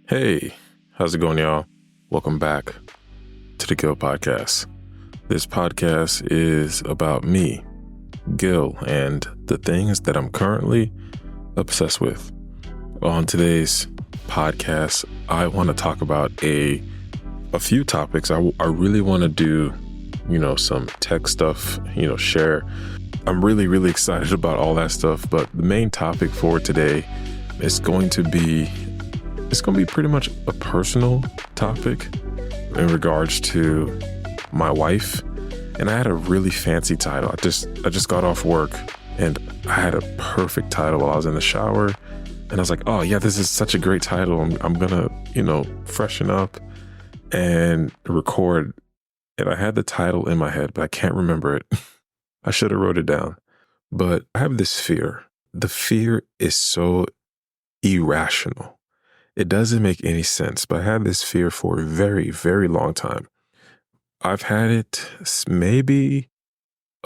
Hey, how's it going, y'all? Welcome back to the Gil Podcast. This podcast is about me, Gil, and the things that I'm currently obsessed with. On today's podcast, I want to talk about a few topics. I really want to do, some tech stuff, share. I'm really excited about all that stuff, but the main topic for today is going to be pretty much a personal topic in regards to my wife. And I had a really fancy title. I just got off work and I had a perfect title while I was in the shower. And I was like, oh yeah, this is such a great title. I'm gonna, freshen up and record. And I had the title in my head, but I can't remember it. I should have wrote it down. But I have this fear. The fear is so irrational. It doesn't make any sense, but I had this fear for a very, very long time. I've had it maybe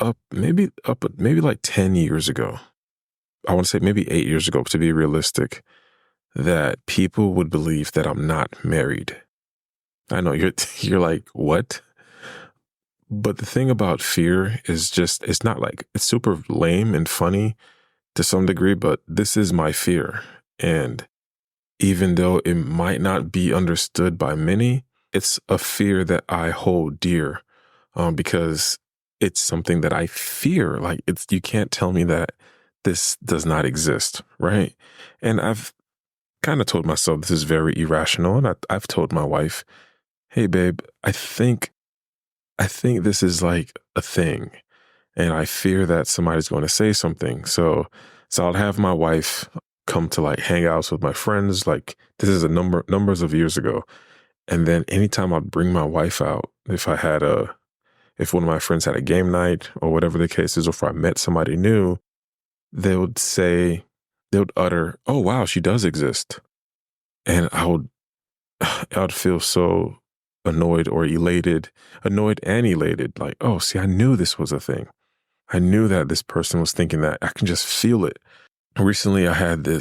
like 10 years ago. I want to say maybe 8 years ago, to be realistic, that people would believe that I'm not married. I know you're like, what? But the thing about fear is just, it's not like, it's super lame and funny to some degree, but this is my fear. And even though it might not be understood by many, it's a fear that I hold dear because it's something that I fear. Like you can't tell me that this does not exist, right? And I've kind of told myself this is very irrational, and I've told my wife, "Hey, babe, I think this is like a thing, and I fear that somebody's going to say something." So I'll have my wife come to like hangouts with my friends. Like this is numbers of years ago. And then anytime I'd bring my wife out, if one of my friends had a game night or whatever the case is, or if I met somebody new, they would utter, "Oh wow, she does exist." And I would feel so annoyed and elated. Like, oh, see, I knew this was a thing. I knew that this person was thinking that. I can just feel it. Recently, I had a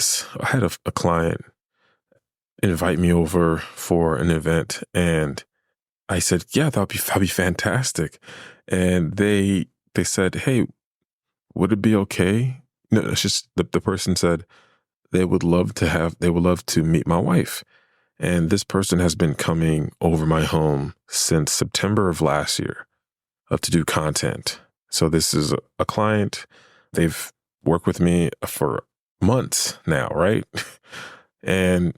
client invite me over for an event, and I said, "Yeah, that'd be fantastic." And they said, "Hey, would it be okay?" No, it's just the person said they would love to meet my wife. And this person has been coming over my home since September of last year to do content. So this is a client. They've worked with me for months now, right? And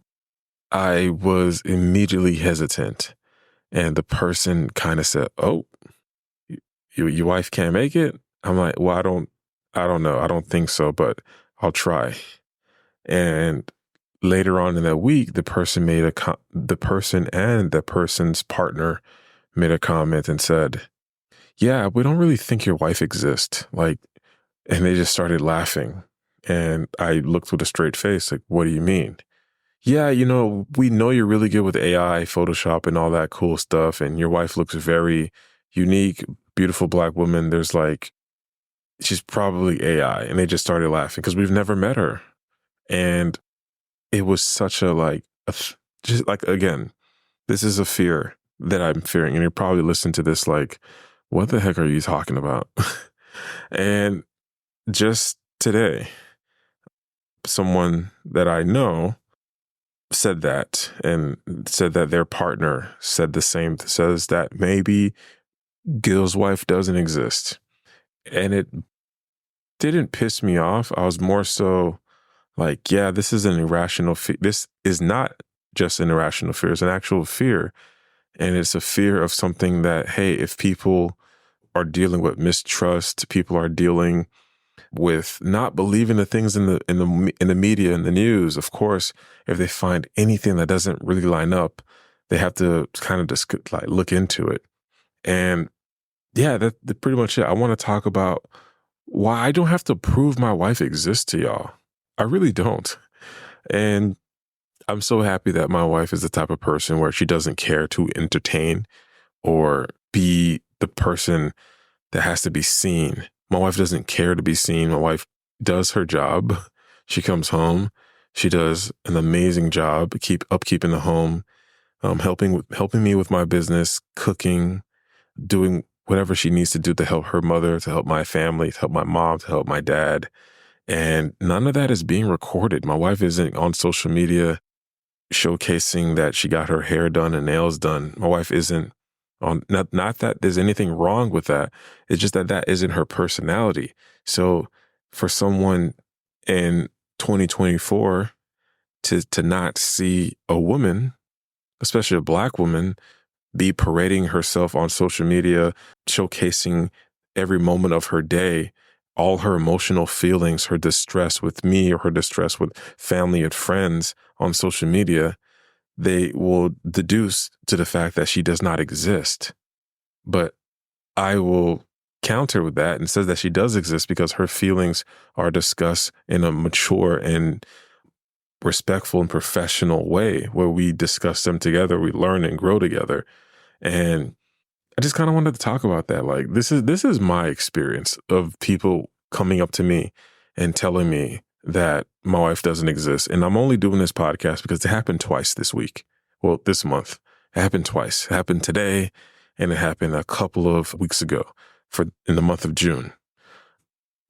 I was immediately hesitant. And the person kind of said, "Oh, your wife can't make it?" I'm like, "Well, I don't know. I don't think so, but I'll try." And later on in that week, the person and the person's partner made a comment and said, "Yeah, we don't really think your wife exists." And they just started laughing. And I looked with a straight face, like, "What do you mean?" "Yeah, we know you're really good with AI, Photoshop, and all that cool stuff. And your wife looks very unique, beautiful Black woman. She's probably AI." And they just started laughing because we've never met her. And it was such again, this is a fear that I'm fearing. And you're probably listening to this like, what the heck are you talking about? And just today, someone that I know said that their partner said the same, says that maybe Gil's wife doesn't exist. And it didn't piss me off. I was more so like, yeah, this is an irrational fear. This is not just an irrational fear. It's an actual fear. And it's a fear of something that, hey, if people are dealing with mistrust, people are dealing with not believing the things in the media and the news. Of course, if they find anything that doesn't really line up, they have to kind of just like look into it. And yeah, that's pretty much it. I want to talk about why I don't have to prove my wife exists to y'all. I really don't. And I'm so happy that my wife is the type of person where she doesn't care to entertain or be the person that has to be seen. My wife doesn't care to be seen. My wife does her job. She comes home. She does an amazing job upkeeping the home, helping me with my business, cooking, doing whatever she needs to do to help her mother, to help my family, to help my mom, to help my dad. And none of that is being recorded. My wife isn't on social media showcasing that she got her hair done and nails done. My wife isn't on, not that there's anything wrong with that. It's just that that isn't her personality. So for someone in 2024 to not see a woman, especially a Black woman, be parading herself on social media, showcasing every moment of her day, all her emotional feelings, her distress with me or her distress with family and friends on social media, they will deduce to the fact that she does not exist. But I will counter with that and says that she does exist because her feelings are discussed in a mature and respectful and professional way where we discuss them together, we learn and grow together. And I just kind of wanted to talk about that. Like this is my experience of people coming up to me and telling me that my wife doesn't exist. And I'm only doing this podcast because it happened twice this week. Well, this month. It happened twice. It happened today and it happened a couple of weeks ago in the month of June.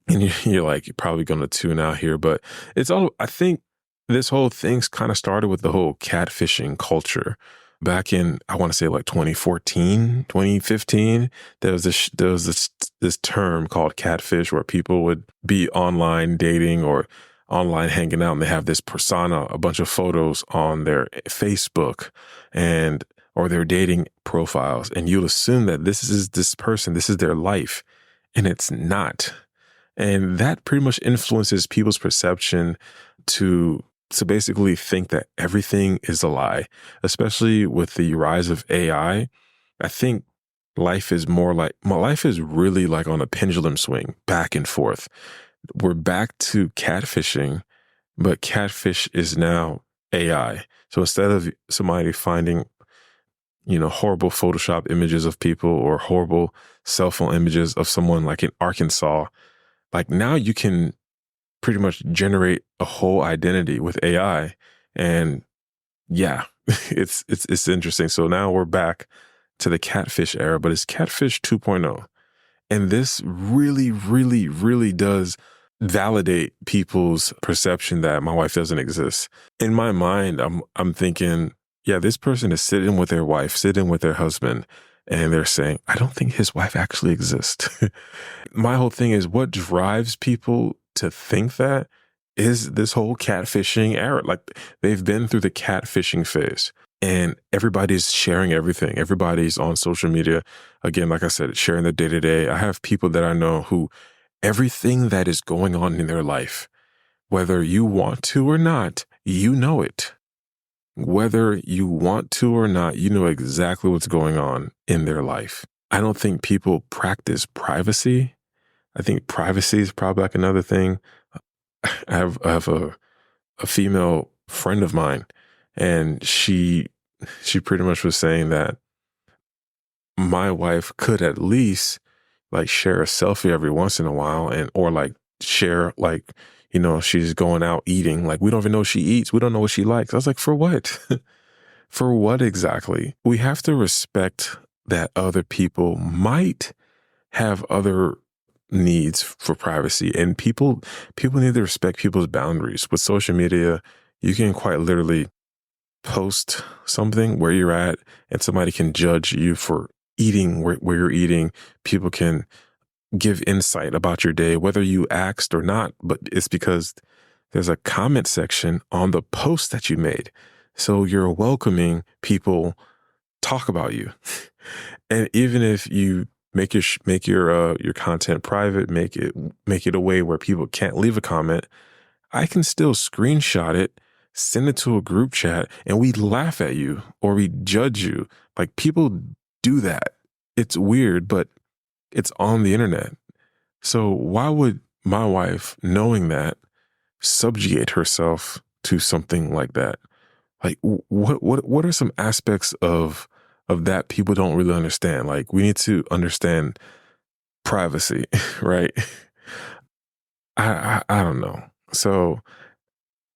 And you're like, you're probably going to tune out here, but I think this whole thing's kind of started with the whole catfishing culture. Back in, I want to say like 2014, 2015, there was this term called catfish where people would be online dating or online hanging out and they have this persona, a bunch of photos on their Facebook or their dating profiles. And you'll assume that this is this person, this is their life. And it's not. And that pretty much influences people's perception to basically think that everything is a lie, especially with the rise of AI. I think my life is really like on a pendulum swing back and forth. We're back to catfishing, but catfish is now AI. So instead of somebody finding, horrible Photoshop images of people or horrible cell phone images of someone like in Arkansas, like now you can pretty much generate a whole identity with AI. And yeah, it's interesting. So now we're back to the catfish era, but it's catfish 2.0. And this really, really, really does validate people's perception that my wife doesn't exist. In my mind, I'm thinking, yeah, this person is sitting with their wife, sitting with their husband, and they're saying, I don't think his wife actually exists. My whole thing is what drives people to think that is this whole catfishing era. Like they've been through the catfishing phase and everybody's sharing everything. Everybody's on social media. Again, like I said, sharing the day to day. I have people that I know who everything that is going on in their life, whether you want to or not, you know it. Whether you want to or not, you know exactly what's going on in their life. I don't think people practice privacy. I think privacy is probably like another thing. I have a female friend of mine, and she pretty much was saying that my wife could at least like share a selfie every once in a while or like share like, she's going out eating. Like we don't even know she eats. We don't know what she likes. I was like, for what? For what exactly? We have to respect that other people might have other needs for privacy, and people need to respect people's boundaries. With social media, you can quite literally post something where you're at and somebody can judge you for eating where you're eating. People can give insight about your day, whether you asked or not, but it's because there's a comment section on the post that you made. So you're welcoming people talk about you. And even if you make your content private, make it a way where people can't leave a comment, I can still screenshot it, send it to a group chat, and we laugh at you or we judge you. Like people do that. It's weird, but it's on the internet. So why would my wife, knowing that, subjugate herself to something like that? Like what are some aspects of that people don't really understand? Like we need to understand privacy, right? I don't know. So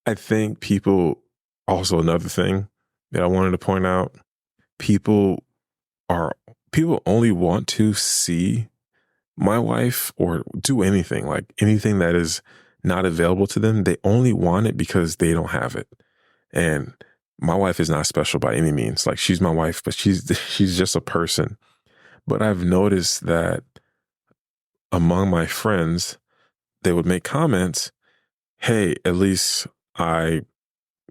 I think people, also another thing that I wanted to point out, people are, people only want to see my wife or do anything, like anything that is not available to them. They only want it because they don't have it. And my wife is not special by any means. Like, she's my wife, but she's just a person. But I've noticed that among my friends, they would make comments, hey, at least I,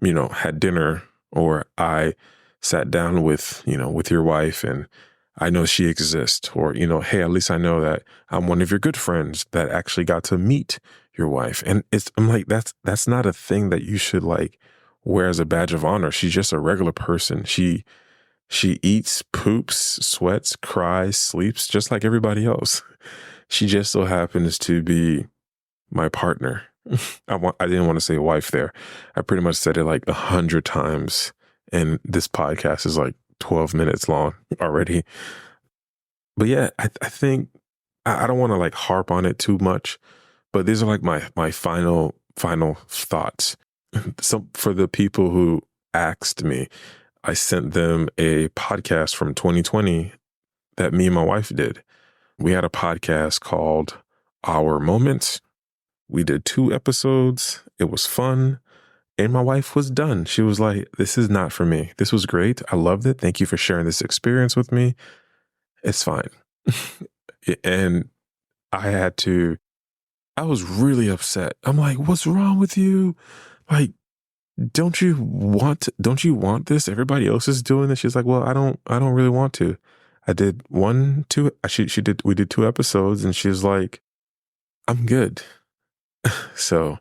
had dinner, or I sat down with, with your wife, and I know she exists, or, hey, at least I know that I'm one of your good friends that actually got to meet your wife. And I'm like, that's not a thing that you should like wear as a badge of honor. She's just a regular person. She eats, poops, sweats, cries, sleeps just like everybody else. She just so happens to be my partner. I didn't want to say wife there. I pretty much said it like 100 times, and this podcast is like 12 minutes long already. But yeah, I think I don't want to like harp on it too much, but these are like my final thoughts. So for the people who asked me, I sent them a podcast from 2020 that me and my wife did. We had a podcast called Our Moments. We did 2 episodes. It was fun. And my wife was done. She was like, this is not for me. This was great. I loved it. Thank you for sharing this experience with me. It's fine. And I was really upset. I'm like, what's wrong with you? Like, don't you want this? Everybody else is doing this. She's like, well, I don't really want to. I did 2, we did 2 episodes, and she was like, I'm good. So,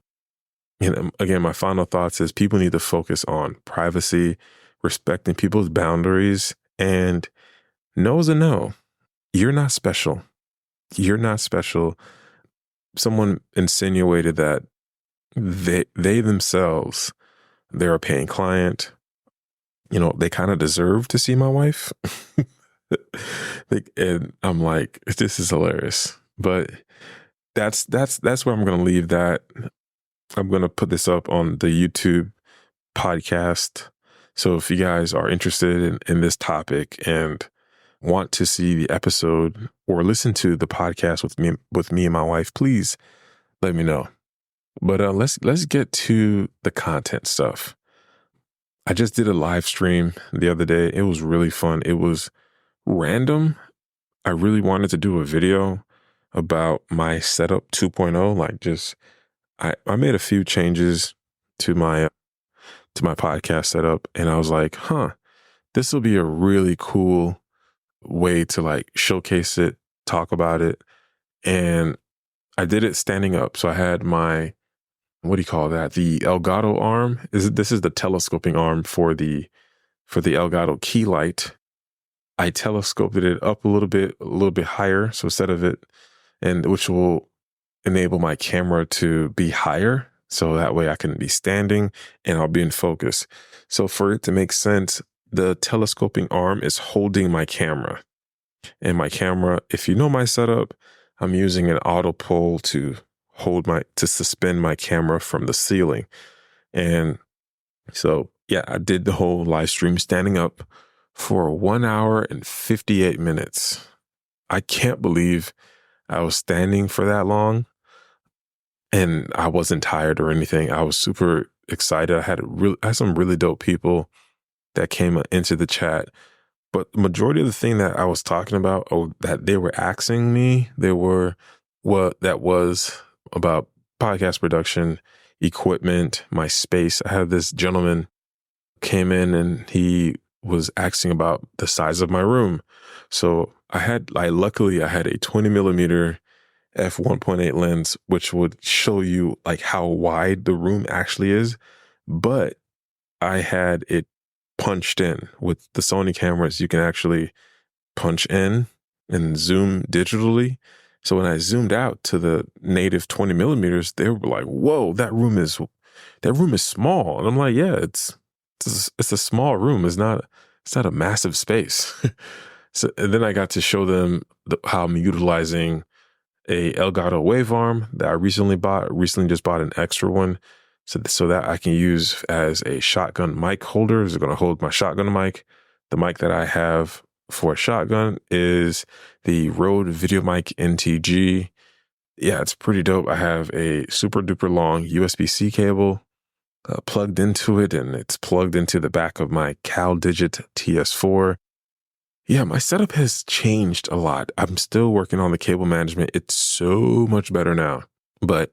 again, my final thoughts is people need to focus on privacy, respecting people's boundaries, and no is a no. You're not special. You're not special. Someone insinuated that they themselves, they're a paying client. They kind of deserve to see my wife. And I'm like, this is hilarious. But that's where I'm going to leave that. I'm going to put this up on the YouTube podcast. So if you guys are interested in this topic and want to see the episode or listen to the podcast with me and my wife, please let me know. But let's get to the content stuff. I just did a live stream the other day. It was really fun. It was random. I really wanted to do a video about my setup 2.0. Like, just I made a few changes to my podcast setup, and I was like, this will be a really cool way to like showcase it, talk about it. And I did it standing up. So I had my, what do you call that? The Elgato arm. This is the telescoping arm for the Elgato key light. I telescoped it up a little bit higher. So instead of it, and which will enable my camera to be higher. So that way I can be standing and I'll be in focus. So for it to make sense, the telescoping arm is holding my camera. And my camera, if you know my setup, I'm using an auto pull to suspend my camera from the ceiling. And so, yeah, I did the whole live stream standing up for 1 hour and 58 minutes. I can't believe I was standing for that long, and I wasn't tired or anything. I was super excited. I had some really dope people that came into the chat. But the majority of the thing that I was talking about, that they were asking me, that was about podcast production, equipment, my space. I had this gentleman came in and he was asking about the size of my room. So luckily I had a 20 millimeter f1.8 lens, which would show you like how wide the room actually is. But I had it punched in. With the Sony cameras, you can actually punch in and zoom digitally. So when I zoomed out to the native 20 millimeters, they were like, whoa, that room is small. And I'm like, yeah, it's a small room. It's not a massive space. So, and then I got to show them how I'm utilizing a Elgato wave arm that I recently just bought an extra one so that I can use as a shotgun mic holder. Is going to hold my shotgun mic. The mic that I have for a shotgun is the Rode VideoMic NTG. Yeah, it's pretty dope. I have a super duper long USB-C cable plugged into it, and it's plugged into the back of my CalDigit TS4. Yeah, my setup has changed a lot. I'm still working on the cable management. It's so much better now. But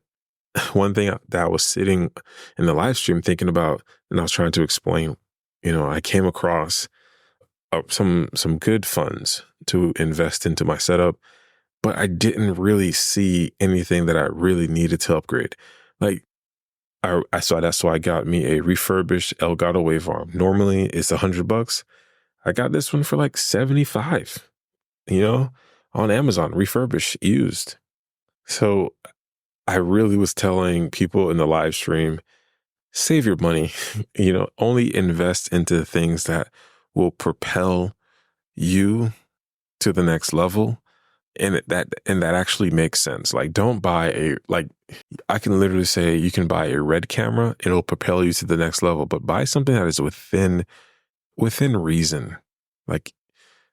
one thing that I was sitting in the live stream thinking about, and I was trying to explain, I came across some good funds to invest into my setup, but I didn't really see anything that I really needed to upgrade. Like I saw that's why I got me a refurbished Elgato Wavearm. Normally it's $100. I got this one for like 75, on Amazon, refurbished, used. So I really was telling people in the live stream, save your money, only invest into things that will propel you to the next level. And that actually makes sense. Like, don't buy I can literally say you can buy a red camera, it'll propel you to the next level, but buy something that is within reason. Like,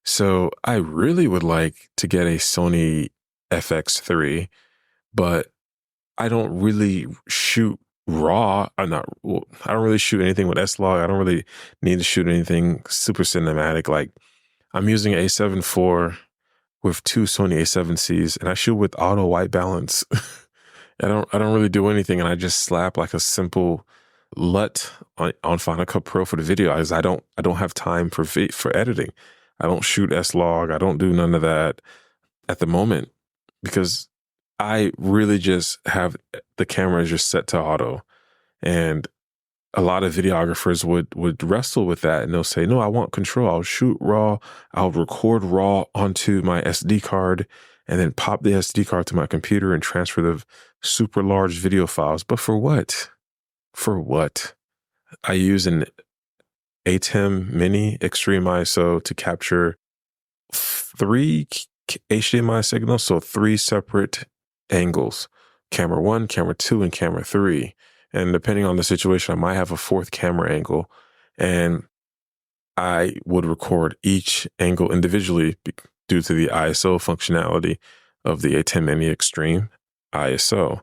so I really would like to get a Sony FX3, but I don't really shoot raw. I don't really shoot anything with S-Log. I don't really need to shoot anything super cinematic. Like, I'm using A7 IV with two Sony A7Cs, and I shoot with auto white balance. I don't really do anything, and I just slap like a simple LUT on Final Cut Pro for the video. I don't have time for editing. I don't shoot S-Log. I don't do none of that at the moment because I really just have the camera just set to auto. And a lot of videographers would wrestle with that, and they'll say, no, I want control. I'll shoot raw. I'll record raw onto my SD card and then pop the SD card to my computer and transfer the super large video files. But for what? For what? I use an Ecamm Mini Extreme ISO to capture 3 HDMI signals, so 3 separate angles: camera 1, camera 2, and camera 3. And depending on the situation, I might have a 4th camera angle, and I would record each angle individually due to the ISO functionality of the Ecamm Mini Extreme ISO.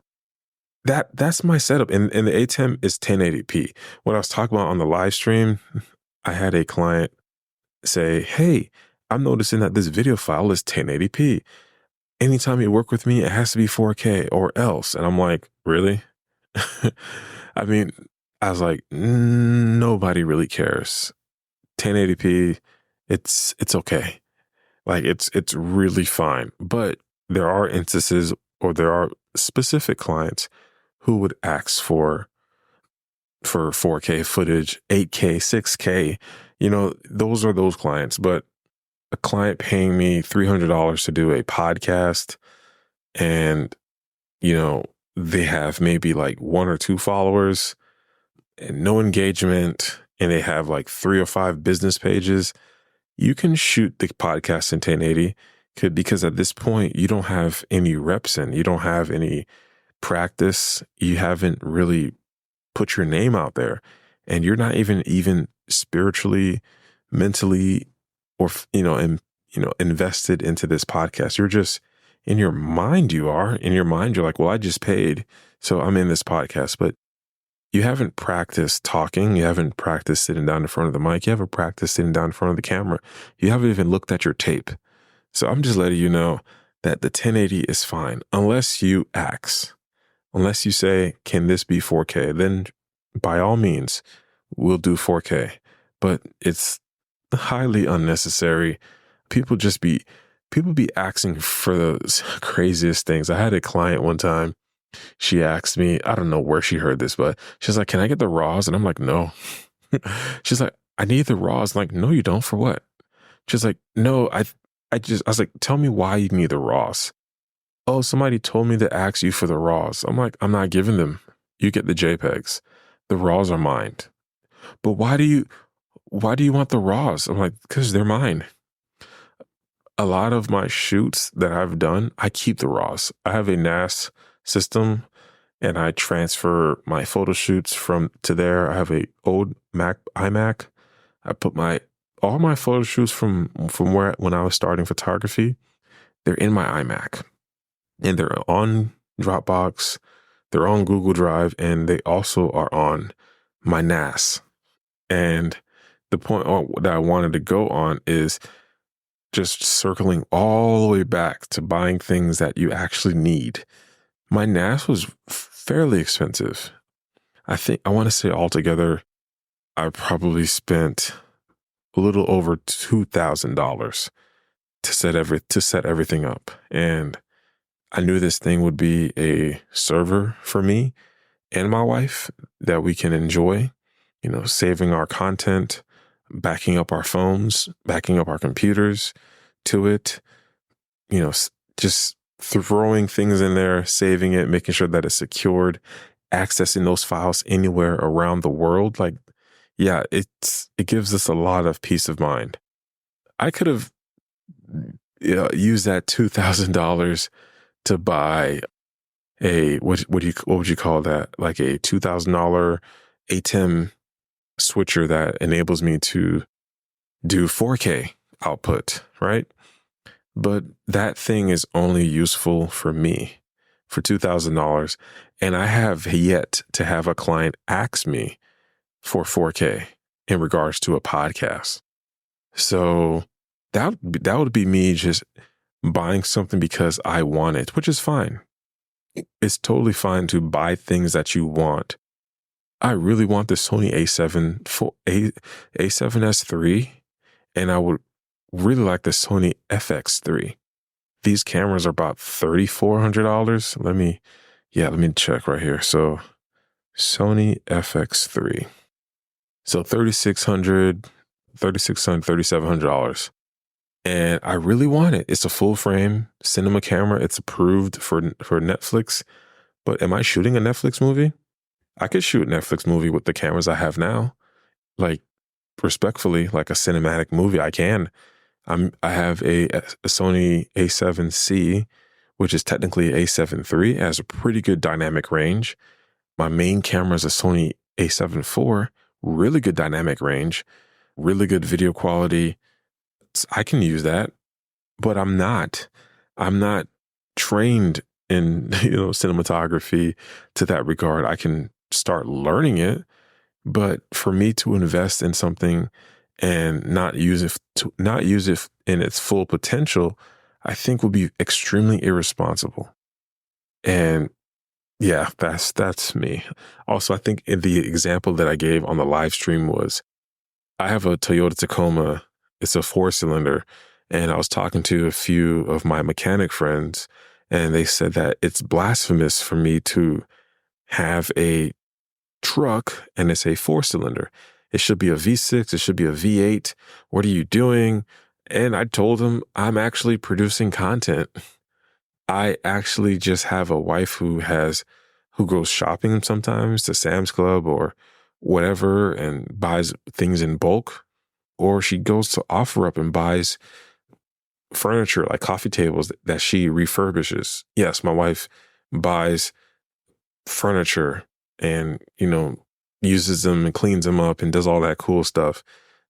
That's my setup, and the Ecamm is 1080p. What I was talking about on the live stream, I had a client say, hey, I'm noticing that this video file is 1080p. Anytime you work with me, it has to be 4K or else. And I'm like, really? I mean, I was like, nobody really cares. 1080p, it's okay. Like, it's really fine. But there are instances, or there are specific clients who would ask for 4K footage, 8K, 6K. Those are those clients. But a client paying me $300 to do a podcast, and they have maybe like 1 or 2 followers and no engagement, and they have like 3 or 5 business pages, you can shoot the podcast in 1080 because at this point you don't have any reps in, you don't have any practice, you haven't really put your name out there, and you're not even spiritually, mentally, or invested into this podcast. You're just in your mind. You're like, well, I just paid, so I'm in this podcast. But you haven't practiced talking. You haven't practiced sitting down in front of the mic. You haven't practiced sitting down in front of the camera. You haven't even looked at your tape. So I'm just letting you know that the 1080 is fine unless you ask. Unless you say, can this be 4K? Then by all means, we'll do 4K. But it's highly unnecessary. People be asking for the craziest things. I had a client one time. She asked me, I don't know where she heard this, but she's like, can I get the raws? And I'm like, no. She's like, I need the raws. I'm like, no, you don't. For what? She's like, no, I was like, tell me why you need the raws. Oh, somebody told me to ask you for the raws. I'm like, I'm not giving them. You get the JPEGs. The raws are mine. But why do you want the raws? I'm like, because they're mine. A lot of my shoots that I've done, I keep the raws. I have a NAS system, and I transfer my photo shoots from to there. I have a old iMac. I put my all my photo shoots from where when I was starting photography, they're in my iMac, and they're on Dropbox, they're on Google Drive, and they also are on my NAS. And the point that I wanted to go on is just circling all the way back to buying things that you actually need. My NAS was fairly expensive. I want to say altogether, I probably spent a little over $2,000 to set everything up. And I knew this thing would be a server for me and my wife that we can enjoy, saving our content, backing up our phones, backing up our computers to it, just throwing things in there, saving it, making sure that it's secured, accessing those files anywhere around the world. Like, yeah, it gives us a lot of peace of mind. I could have used that $2,000 to buy a what would you call that? Like a $2,000 ATEM switcher that enables me to do 4K output, right? But that thing is only useful for me for $2,000. And I have yet to have a client ask me for 4K in regards to a podcast. So that would be me just buying something because I want it, which is fine. It's totally fine to buy things that you want. I really want the Sony A7S III, and I would really like the Sony FX3. These cameras are about $3,400. Let me check right here. So Sony FX3. So $3,700. And I really want it. It's a full frame cinema camera. It's approved for Netflix. But am I shooting a Netflix movie? I could shoot a Netflix movie with the cameras I have now. Like, respectfully, like a cinematic movie, I can. I have a Sony A7C, which is technically A7 III. It has a pretty good dynamic range. My main camera is a Sony A7 IV, really good dynamic range, really good video quality. I can use that, but I'm not trained in, cinematography to that regard. I can start learning it, but for me to invest in something and not use it in its full potential, I think would be extremely irresponsible. And yeah, that's me. Also, I think the example that I gave on the live stream was I have a Toyota Tacoma. It's a 4-cylinder, and I was talking to a few of my mechanic friends, and they said that it's blasphemous for me to have a truck and it's a 4-cylinder. It should be a V6. It should be a V8. What are you doing? And I told them I'm actually producing content. I actually just have a wife who goes shopping sometimes to Sam's Club or whatever and buys things in bulk, or she goes to OfferUp and buys furniture like coffee tables that she refurbishes. Yes, my wife buys furniture and, uses them and cleans them up and does all that cool stuff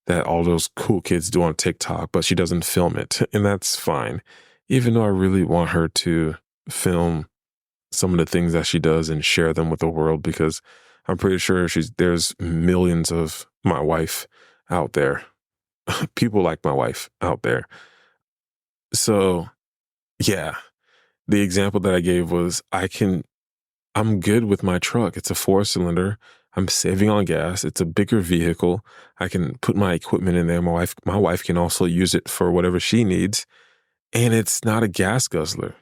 that all those cool kids do on TikTok, but she doesn't film it. And that's fine. Even though I really want her to film some of the things that she does and share them with the world, because I'm pretty sure there's millions of my wife out there, people like my wife out there. So yeah, the example that I gave was I'm good with my truck. It's a 4-cylinder. I'm saving on gas. It's a bigger vehicle. I can put my equipment in there. My wife can also use it for whatever she needs. And it's not a gas guzzler.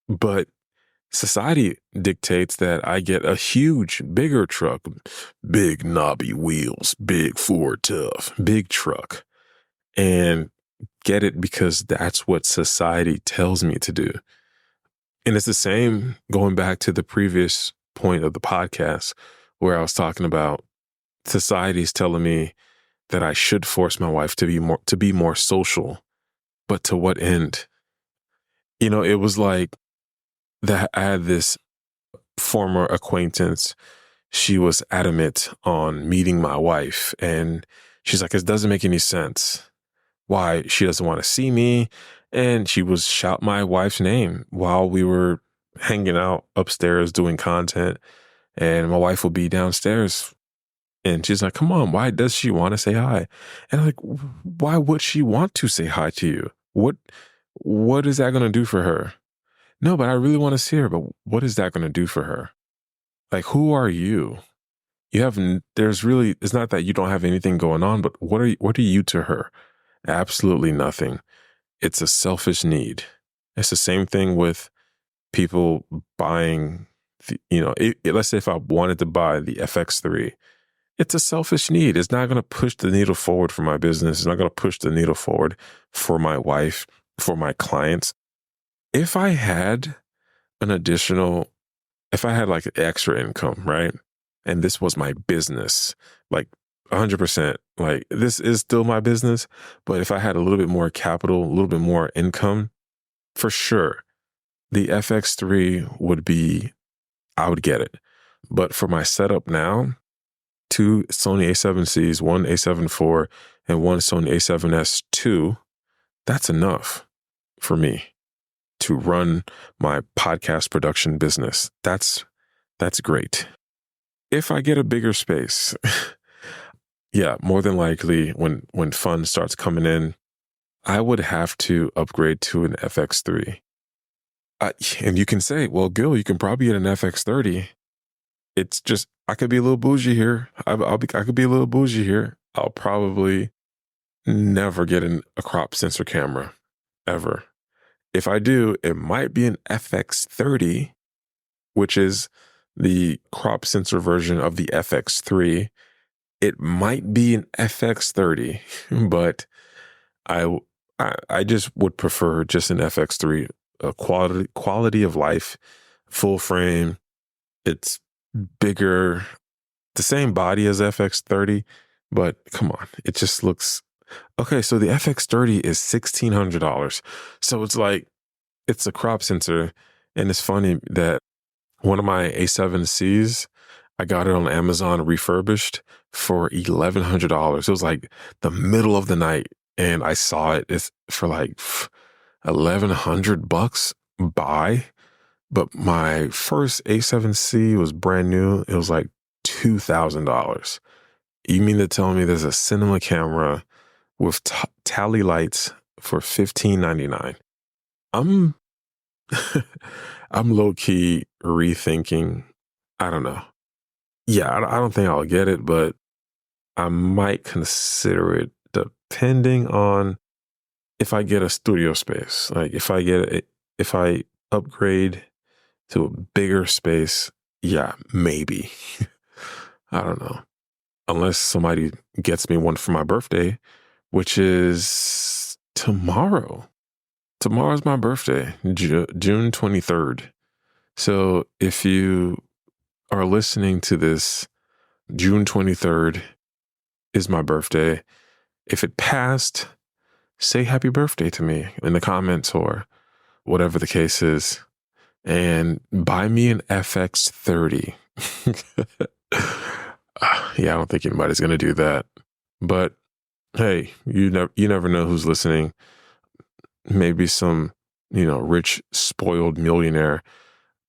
But society dictates that I get a huge, bigger truck, big knobby wheels, big Ford Tough, big truck, and get it because that's what society tells me to do. And it's the same going back to the previous point of the podcast where I was talking about society's telling me that I should force my wife to be more social, but to what end? It was like that I had this former acquaintance, she was adamant on meeting my wife. And she's like, it doesn't make any sense why she doesn't want to see me. And she was shout my wife's name while we were hanging out upstairs doing content. And my wife will be downstairs. And she's like, come on, why does she want to say hi? And I'm like, why would she want to say hi to you? What is that going to do for her? No, but I really want to see her. But what is that going to do for her? Like, who are you? There's really, it's not that you don't have anything going on, but what are you to her? Absolutely nothing. It's a selfish need. It's the same thing with people buying, let's say if I wanted to buy the FX3, it's a selfish need. It's not going to push the needle forward for my business. It's not going to push the needle forward for my wife, for my clients. If I had if I had like extra income, right? And this was my business, like 100%, like this is still my business. But if I had a little bit more capital, a little bit more income, for sure, the FX3 I would get it. But for my setup now, 2 Sony A7Cs, 1 A7 IV, and 1 Sony A7S II, that's enough for me to run my podcast production business. That's great. If I get a bigger space, yeah, more than likely when funds starts coming in, I would have to upgrade to an FX3. And you can say, well, Gil, you can probably get an FX30. It's just, I could be a little bougie here. I could be a little bougie here. I'll probably never get a crop sensor camera, ever. If I do, it might be an FX30, which is the crop sensor version of the FX3. It might be an FX30, but I just would prefer just an FX3, a quality of life, full frame. It's bigger, the same body as FX30, but come on, it just looks okay. So the FX30 is $1,600. So it's like, it's a crop sensor. And it's funny that one of my A7Cs, I got it on Amazon refurbished for $1,100. It was like the middle of the night, and I saw it. It's for like $1,100 buy. But my first A7C was brand new. It was like $2,000. You mean to tell me there's a cinema camera with tally lights for $1,599? I'm I'm low key rethinking. I don't know. Yeah, I don't think I'll get it, but I might consider it depending on if I get a studio space. Like if I upgrade to a bigger space, yeah, maybe. I don't know. Unless somebody gets me one for my birthday, which is tomorrow. Tomorrow's my birthday, June 23rd. So if you are listening to this, June 23rd is my birthday. If it passed, say happy birthday to me in the comments or whatever the case is. And buy me an FX30. Yeah, I don't think anybody's going to do that. But hey, you never know who's listening. Maybe some, rich, spoiled millionaire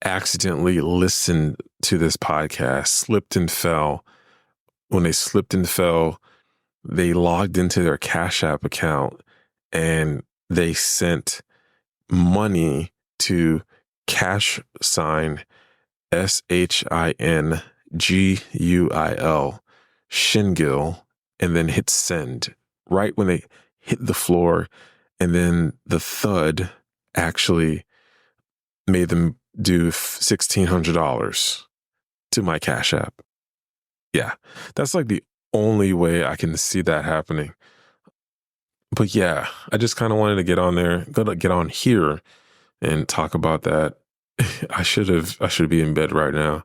accidentally listened to this podcast, slipped and fell. When they slipped and fell, they logged into their Cash App account and they sent money to #ShinGuil, Shinguil, and then hit send right when they hit the floor. And then the thud actually made them do $1,600 to my Cash App. Yeah, that's like the only way I can see that happening. But yeah, I just kind of wanted to get on here and talk about that. I should be in bed right now.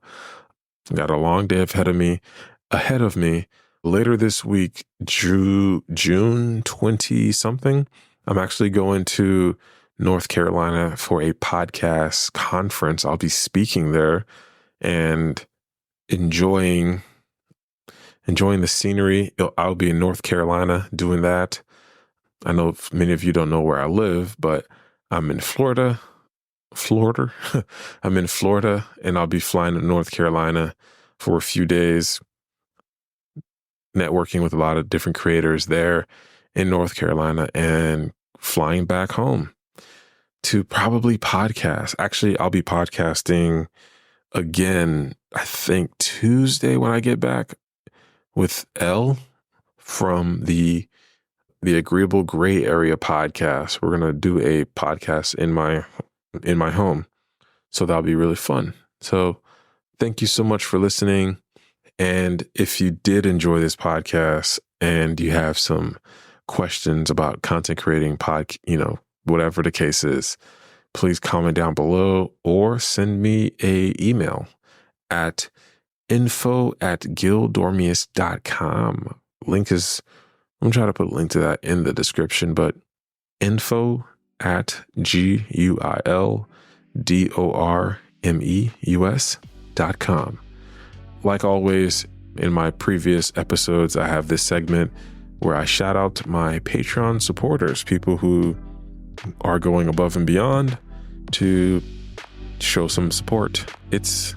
Got a long day ahead of me. Later this week, June 20 something, I'm actually going to North Carolina for a podcast conference. I'll be speaking there, and enjoying the scenery. I'll be in North Carolina doing that. I know many of you don't know where I live, but I'm in Florida. I'm in Florida, and I'll be flying to North Carolina for a few days, networking with a lot of different creators there in North Carolina, and flying back home to probably podcast. Actually, I'll be podcasting again, I think Tuesday when I get back, with Elle from the Agreeable Gray Area podcast. We're going to do a podcast in my home. So that'll be really fun. So thank you so much for listening. And if you did enjoy this podcast and you have some questions about content creating, whatever the case is, please comment down below or send me a email at info@gildormius.com. I'm trying to put a link to that in the description, but info@gildormeus.com. Like always, in my previous episodes, I have this segment where I shout out my Patreon supporters, people who are going above and beyond to show some support. It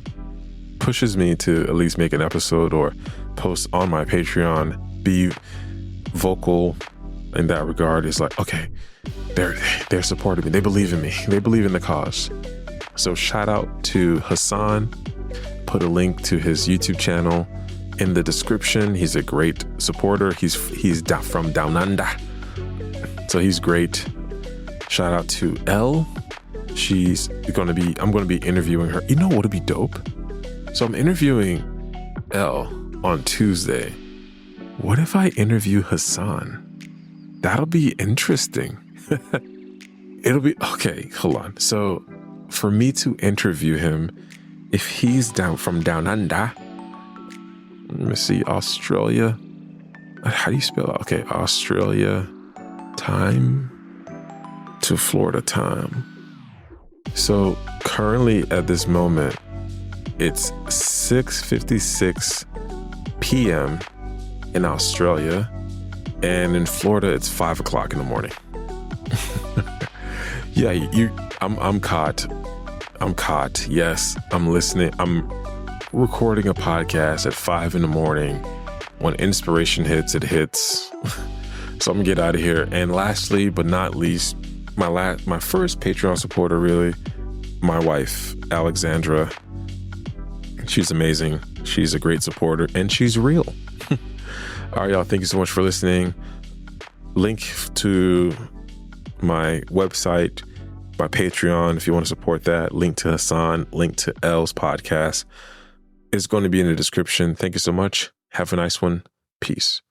pushes me to at least make an episode or post on my Patreon, be vocal in that regard. Is like, okay, they're supporting me. They believe in me. They believe in the cause. So shout out to Hassan. Put a link to his YouTube channel in the description. He's a great supporter. He's from Down Under, so he's great. Shout out to Elle. I'm going to be interviewing her. You know what would be dope? So I'm interviewing Elle on Tuesday. What if I interview Hassan? That'll be interesting. It'll be, okay, hold on. So for me to interview him, if he's from Down Under, let me see, Australia. How do you spell it? Okay, Australia time to Florida time. So currently at this moment, it's 6:56 p.m. in Australia, and in Florida, it's 5 o'clock in the morning. Yeah, I'm caught. Yes, I'm listening. I'm recording a podcast at 5 in the morning. When inspiration hits, it hits. So I'm gonna get out of here. And lastly, but not least, my first Patreon supporter, really, my wife, Alexandra. She's amazing. She's a great supporter, and she's real. All right, y'all. Thank you so much for listening. Link to my website, my Patreon, if you want to support that. Link to Hassan, link to Elle's podcast is going to be in the description. Thank you so much. Have a nice one. Peace.